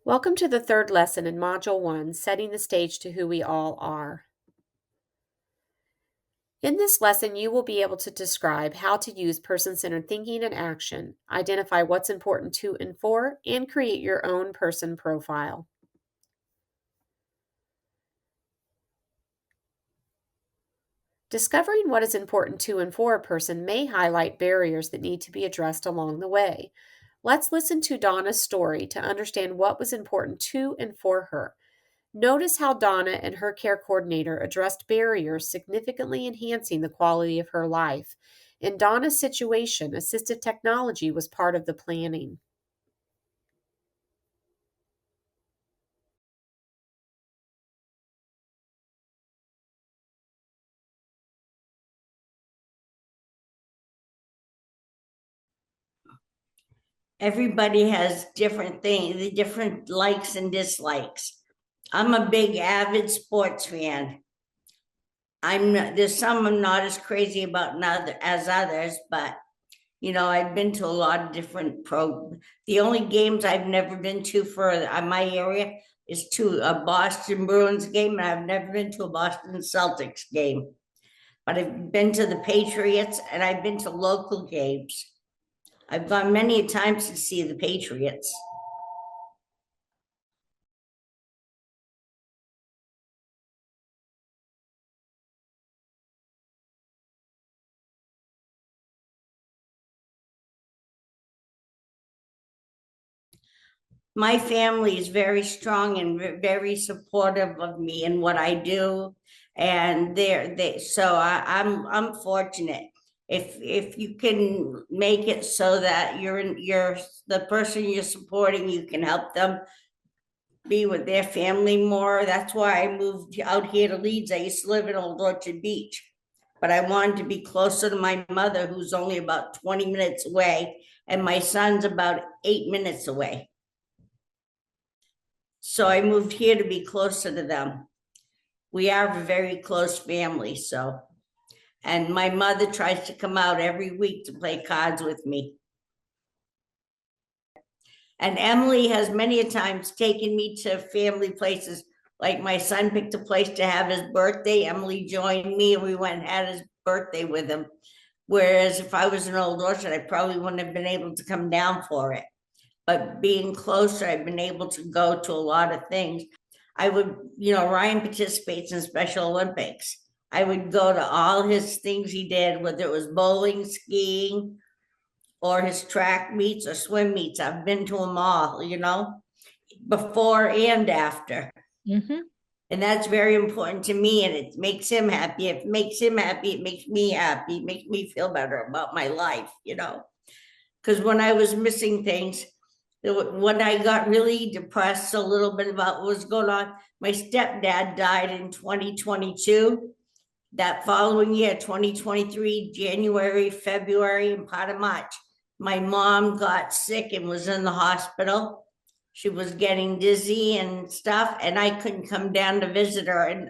Welcome to the third lesson in Module 1, Setting the Stage to Who We All Are. In this lesson, you will be able to describe how to use person-centered thinking and action, identify what's important to and for, and create your own person profile. Discovering what is important to and for a person may highlight barriers that need to be addressed along the way. Let's listen to Donna's story to understand what was important to and for her. Notice how Donna and her care coordinator addressed barriers, significantly enhancing the quality of her life. In Donna's situation, assistive technology was part of the planning. Everybody has different things, the different likes and dislikes. I'm a big avid sports fan. There's some I'm not as crazy about as others, but I've been to a lot of different the only games I've never been to for my area is to a Boston Bruins game, and I've never been to a Boston Celtics game. But I've been to the Patriots and I've been to local games. I've gone many times to see the Patriots. My family is very strong and very supportive of me and what I do. And I'm fortunate. If you can make it so that you're the person you're supporting, you can help them be with their family more. That's why I moved out here to Leeds. I used to live in Old Orchard Beach, but I wanted to be closer to my mother, who's only about 20 minutes away, and my son's about 8 minutes away. So I moved here to be closer to them. We are a very close family, and my mother tries to come out every week to play cards with me. And Emily has many a times taken me to family places. Like my son picked a place to have his birthday. Emily joined me and we went and had his birthday with him. Whereas if I was in Old Orchard, I probably wouldn't have been able to come down for it. But being closer, I've been able to go to a lot of things. Ryan participates in Special Olympics. I would go to all his things he did, whether it was bowling, skiing, or his track meets or swim meets. I've been to them all, before and after. Mm-hmm. And that's very important to me, and it makes him happy. If it makes him happy, it makes me happy. It makes me feel better about my life, Because when I was missing things, when I got really depressed a little bit about what was going on, my stepdad died in 2022. That following year, 2023, January, February, and part of March, my mom got sick and was in the hospital. She was getting dizzy and stuff, and I couldn't come down to visit her. And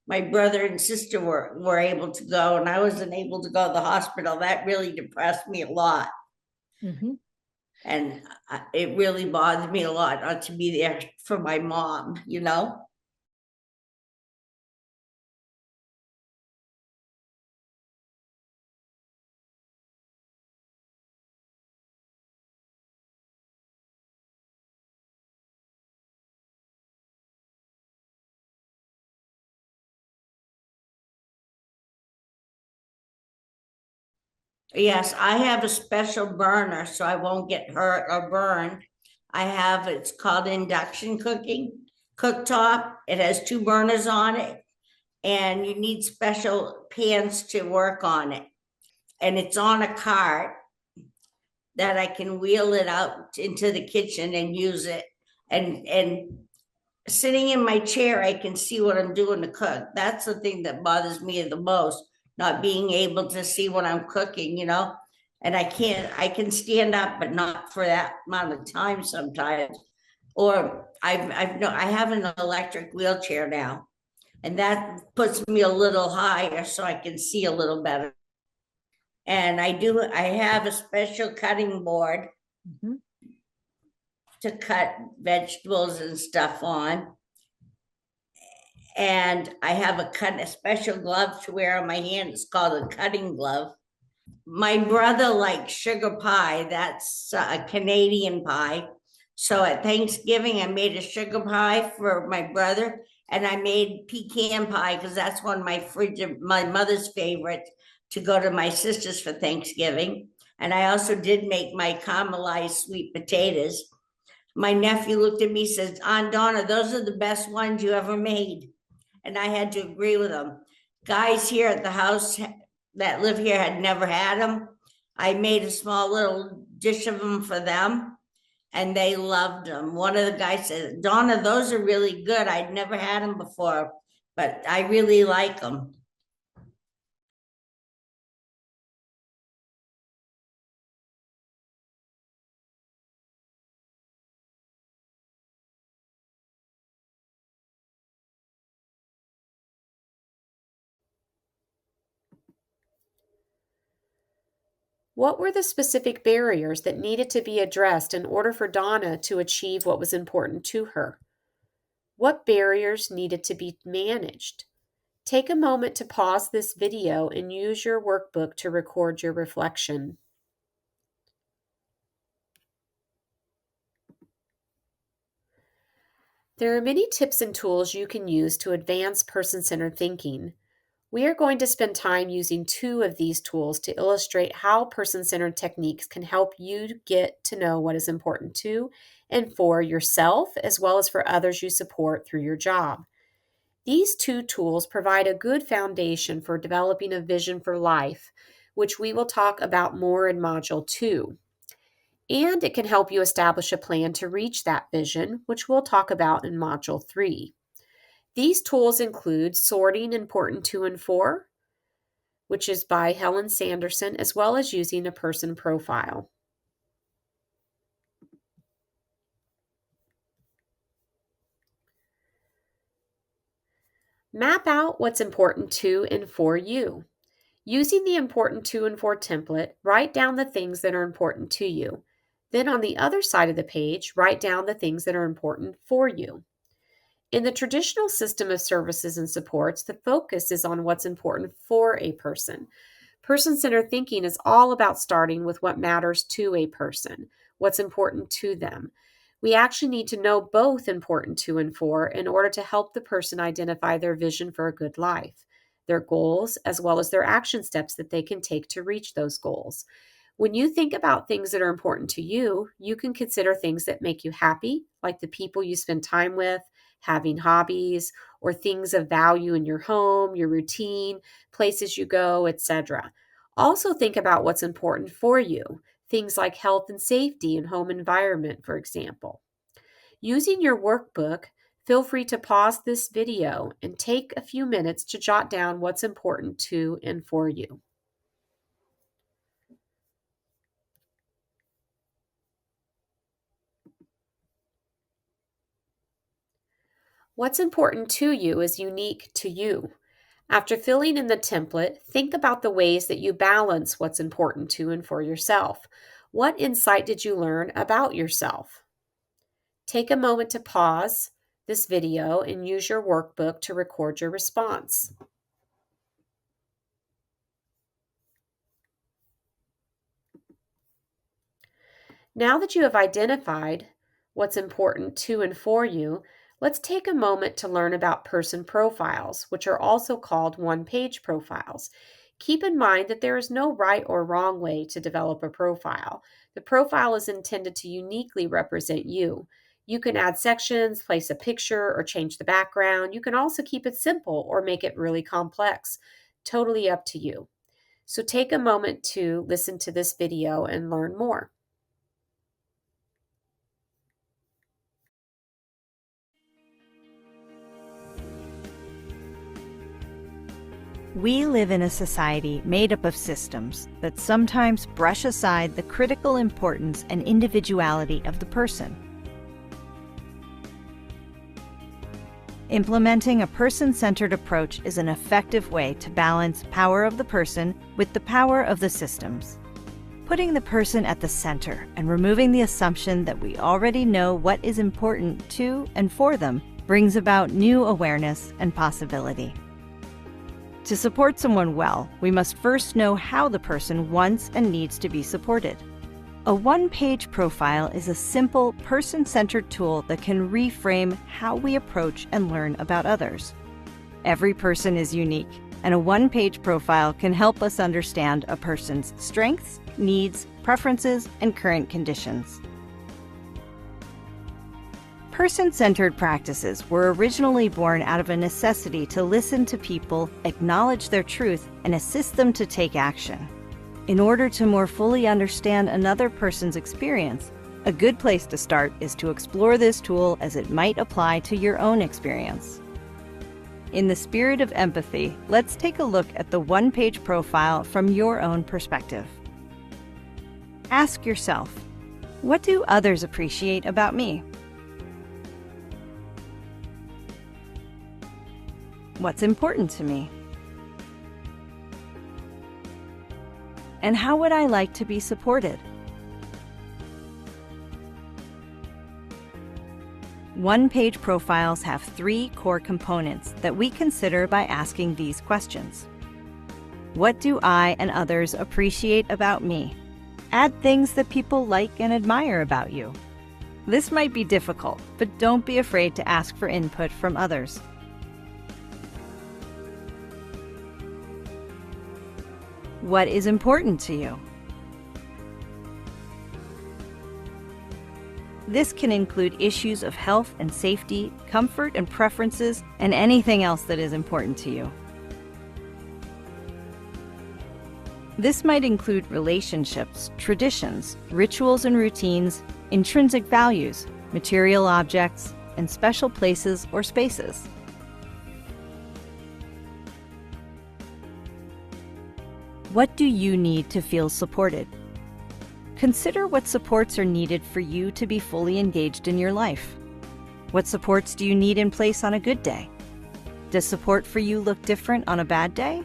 my brother and sister were able to go, and I wasn't able to go to the hospital. That really depressed me a lot. Mm-hmm. And it really bothered me a lot not to be there for my mom, Yes, I have a special burner so I won't get hurt or burned. It's called induction cooktop. It has 2 burners on it, and you need special pans to work on it. And it's on a cart that I can wheel it out into the kitchen and use it. And sitting in my chair, I can see what I'm doing to cook. That's the thing that bothers me the most, not being able to see what I'm cooking, And I can stand up, but not for that amount of time sometimes. Or I have an electric wheelchair now, and that puts me a little higher so I can see a little better. And I have a special cutting board. Mm-hmm. to cut vegetables and stuff on. And I have a special glove to wear on my hand. It's called a cutting glove. My brother likes sugar pie. That's a Canadian pie. So at Thanksgiving, I made a sugar pie for my brother, and I made pecan pie because that's one of my mother's favorite to go to my sister's for Thanksgiving. And I also did make my caramelized sweet potatoes. My nephew looked at me and says, Aunt Donna, those are the best ones you ever made. And I had to agree with him. Guys here at the house that live here had never had them. I made a small little dish of them for them, and they loved them. One of the guys said, Donna, those are really good. I'd never had them before, but I really like them. What were the specific barriers that needed to be addressed in order for Donna to achieve what was important to her? What barriers needed to be managed? Take a moment to pause this video and use your workbook to record your reflection. There are many tips and tools you can use to advance person-centered thinking. We are going to spend time using 2 of these tools to illustrate how person-centered techniques can help you get to know what is important to and for yourself, as well as for others you support through your job. These 2 tools provide a good foundation for developing a vision for life, which we will talk about more in Module 2. And it can help you establish a plan to reach that vision, which we'll talk about in Module 3. These tools include Sorting Important 2 and 4, which is by Helen Sanderson, as well as using a person profile. Map out what's important to and for you. Using the Important 2 and 4 template, write down the things that are important to you. Then on the other side of the page, write down the things that are important for you. In the traditional system of services and supports, the focus is on what's important for a person. Person-centered thinking is all about starting with what matters to a person, what's important to them. We actually need to know both important to and for in order to help the person identify their vision for a good life, their goals, as well as their action steps that they can take to reach those goals. When you think about things that are important to you, you can consider things that make you happy, like the people you spend time with, having hobbies, or things of value in your home, your routine, places you go, etc. Also think about what's important for you, things like health and safety and home environment, for example. Using your workbook, feel free to pause this video and take a few minutes to jot down what's important to and for you. What's important to you is unique to you. After filling in the template, think about the ways that you balance what's important to and for yourself. What insight did you learn about yourself? Take a moment to pause this video and use your workbook to record your response. Now that you have identified what's important to and for you, let's take a moment to learn about person profiles, which are also called one-page profiles. Keep in mind that there is no right or wrong way to develop a profile. The profile is intended to uniquely represent you. You can add sections, place a picture, or change the background. You can also keep it simple or make it really complex. Totally up to you. So take a moment to listen to this video and learn more. We live in a society made up of systems that sometimes brush aside the critical importance and individuality of the person. Implementing a person-centered approach is an effective way to balance power of the person with the power of the systems. Putting the person at the center and removing the assumption that we already know what is important to and for them brings about new awareness and possibility. To support someone well, we must first know how the person wants and needs to be supported. A one-page profile is a simple, person-centered tool that can reframe how we approach and learn about others. Every person is unique, and a one-page profile can help us understand a person's strengths, needs, preferences, and current conditions. Person-centered practices were originally born out of a necessity to listen to people, acknowledge their truth, and assist them to take action. In order to more fully understand another person's experience, a good place to start is to explore this tool as it might apply to your own experience. In the spirit of empathy, let's take a look at the one-page profile from your own perspective. Ask yourself, what do others appreciate about me? What's important to me? And how would I like to be supported? One-page profiles have 3 core components that we consider by asking these questions. What do I and others appreciate about me? Add things that people like and admire about you. This might be difficult, but don't be afraid to ask for input from others. What is important to you? This can include issues of health and safety, comfort and preferences, and anything else that is important to you. This might include relationships, traditions, rituals and routines, intrinsic values, material objects, and special places or spaces. What do you need to feel supported? Consider what supports are needed for you to be fully engaged in your life. What supports do you need in place on a good day? Does support for you look different on a bad day?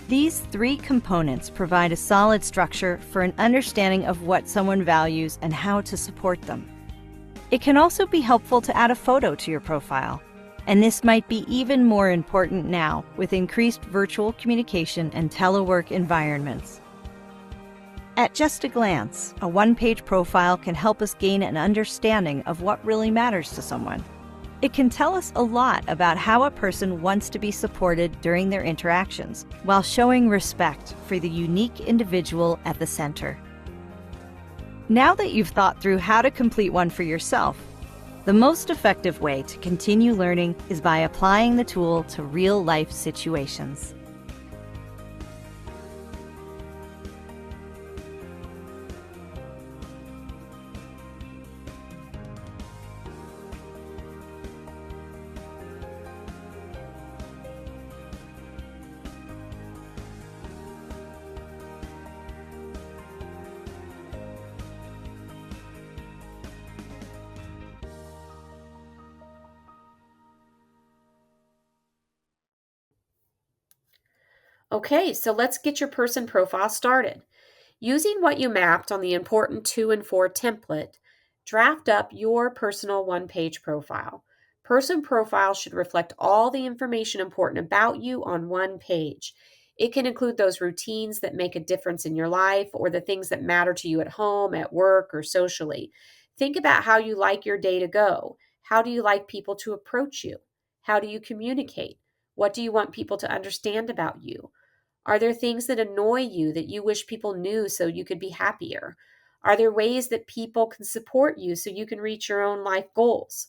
These 3 components provide a solid structure for an understanding of what someone values and how to support them. It can also be helpful to add a photo to your profile, and this might be even more important now with increased virtual communication and telework environments. At just a glance, a one-page profile can help us gain an understanding of what really matters to someone. It can tell us a lot about how a person wants to be supported during their interactions, while showing respect for the unique individual at the center. Now that you've thought through how to complete one for yourself, the most effective way to continue learning is by applying the tool to real-life situations. Okay, so let's get your person profile started. Using what you mapped on the important 2 and 4 template, draft up your personal one-page profile. Person profile should reflect all the information important about you on one page. It can include those routines that make a difference in your life or the things that matter to you at home, at work, or socially. Think about how you like your day to go. How do you like people to approach you? How do you communicate? What do you want people to understand about you? Are there things that annoy you that you wish people knew so you could be happier? Are there ways that people can support you so you can reach your own life goals?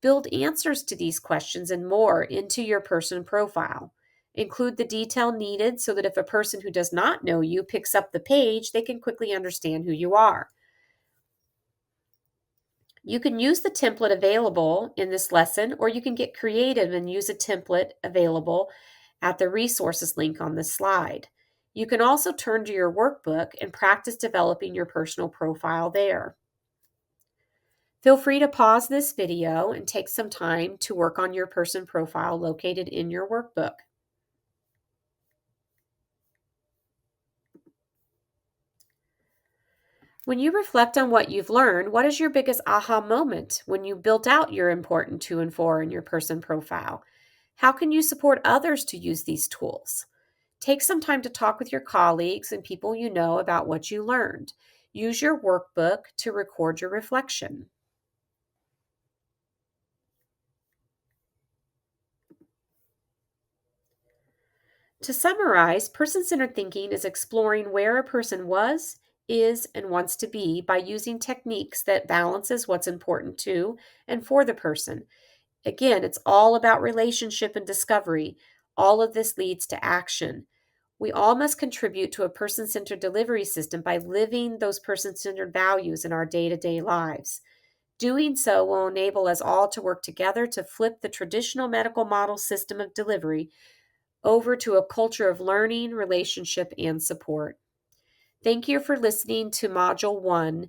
Build answers to these questions and more into your person profile. Include the detail needed so that if a person who does not know you picks up the page, they can quickly understand who you are. You can use the template available in this lesson, or you can get creative and use a template available at the resources link on this slide. You can also turn to your workbook and practice developing your personal profile there. Feel free to pause this video and take some time to work on your person profile located in your workbook. When you reflect on what you've learned, what is your biggest aha moment when you built out your important 2 and 4 in your person profile? How can you support others to use these tools? Take some time to talk with your colleagues and people you know about what you learned. Use your workbook to record your reflection. To summarize, person centered thinking is exploring where a person was, is, and wants to be by using techniques that balances what's important to and for the person. Again, it's all about relationship and discovery. All of this leads to action. We all must contribute to a person centered delivery system by living those person centered values in our day to day lives. Doing so will enable us all to work together to flip the traditional medical model system of delivery over to a culture of learning, relationship, and support. Thank you for listening to Module 1